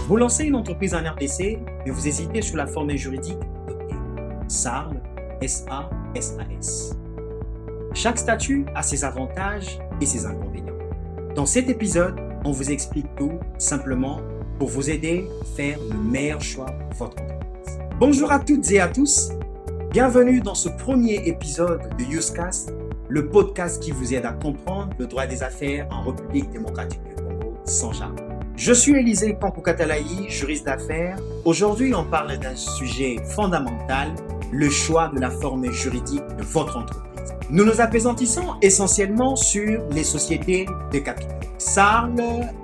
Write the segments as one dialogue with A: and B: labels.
A: Vous lancez une entreprise en RDC, mais vous hésitez sur la forme juridique adoptée. SARL, SA, SAS. Chaque statut a ses avantages et ses inconvénients. Dans cet épisode, on vous explique tout simplement pour vous aider à faire le meilleur choix pour votre entreprise. Bonjour à toutes et à tous. Bienvenue dans ce premier épisode de Usecast, le podcast qui vous aide à comprendre le droit des affaires en République démocratique du Congo sans jargon. Je suis Élisée Kampou-Katalayi, juriste d'affaires. Aujourd'hui, on parle d'un sujet fondamental, le choix de la forme juridique de votre entreprise. Nous nous appesantissons essentiellement sur les sociétés de capitaux. SARL,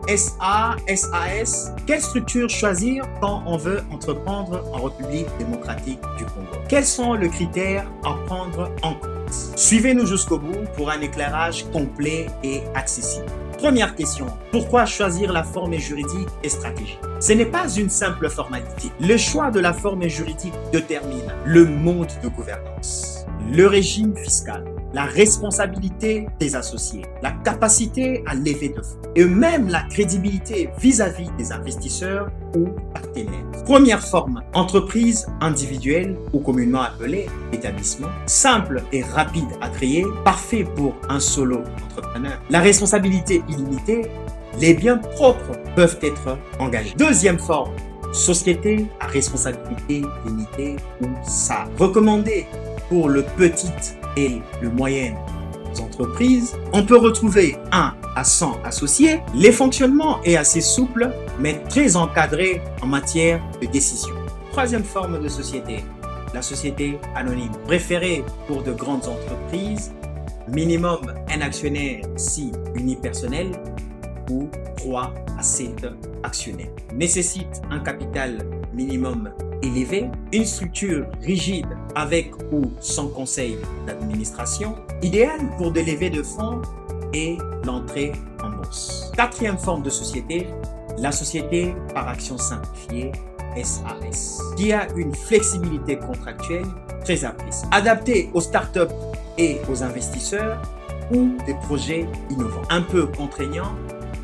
A: SA, SAS. Quelle structure choisir quand on veut entreprendre en République démocratique du Congo? Quels sont les critères à prendre en compte? Suivez-nous jusqu'au bout pour un éclairage complet et accessible. Première question, pourquoi choisir la forme juridique et stratégique? Ce n'est pas une simple formalité. Le choix de la forme juridique détermine le mode de gouvernance, le régime fiscal, la responsabilité des associés, la capacité à lever de fonds et même la crédibilité vis-à-vis des investisseurs ou partenaires. Première forme, entreprise individuelle ou communément appelée établissement, simple et rapide à créer, parfait pour un solo entrepreneur. La responsabilité illimitée, les biens propres peuvent être engagés. Deuxième forme, société à responsabilité limitée ou SARL. Recommandé pour le petit et le moyenne entreprises, on peut retrouver 1 à 100 associés. Le fonctionnement est assez souple, mais très encadré en matière de décision. Troisième forme de société, la société anonyme. Préférée pour de grandes entreprises, minimum un actionnaire si unipersonnel ou 3 à 7 actionnaires. Nécessite un capital minimum élevé, une structure rigide avec ou sans conseil d'administration, idéal pour des levées de fonds et l'entrée en bourse. Quatrième forme de société, la société par action simplifiée, SAS, qui a une flexibilité contractuelle très appréciée, adaptée aux startups et aux investisseurs ou des projets innovants. Un peu contraignant,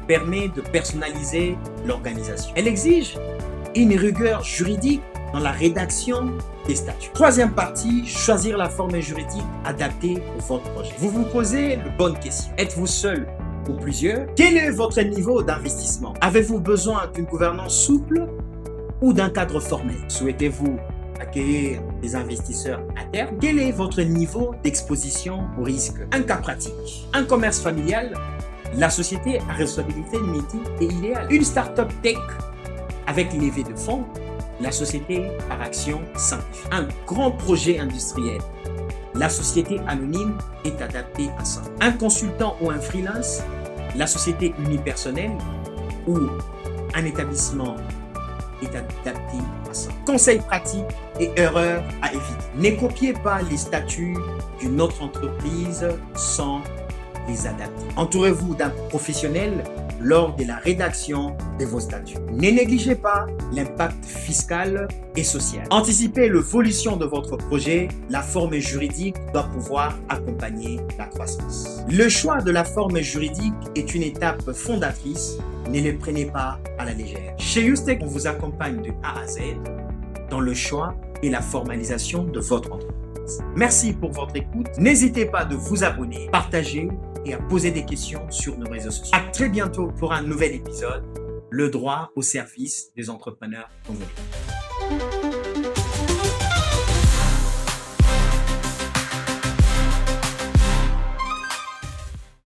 A: permet de personnaliser l'organisation. Elle exige une rigueur juridique dans la rédaction des statuts. Troisième partie, choisir la forme juridique adaptée pour votre projet. Vous vous posez la bonne question. Êtes-vous seul ou plusieurs? Quel est votre niveau d'investissement? Avez-vous besoin d'une gouvernance souple ou d'un cadre formel? Souhaitez-vous accueillir des investisseurs internes? Quel est votre niveau d'exposition au risque? Un cas pratique. Un commerce familial, la société à responsabilité limitée est idéale. Une start-up tech avec levée de fonds, la société par action simplifiée. Un grand projet industriel, la société anonyme est adaptée à ça. Un consultant ou un freelance, la société unipersonnelle ou un établissement est adapté à ça. Conseils pratiques et erreurs à éviter. Ne copiez pas les statuts d'une autre entreprise sans les adapter. Entourez-vous d'un professionnel lors de la rédaction de vos statuts. Ne négligez pas l'impact fiscal et social. Anticipez l'évolution de votre projet. La forme juridique doit pouvoir accompagner la croissance. Le choix de la forme juridique est une étape fondatrice. Ne le prenez pas à la légère. Chez Ustech, on vous accompagne de A à Z dans le choix et la formalisation de votre entreprise. Merci pour votre écoute. N'hésitez pas de vous abonner, partager et à poser des questions sur nos réseaux sociaux. À très bientôt pour un nouvel épisode, le droit au service des entrepreneurs congolais.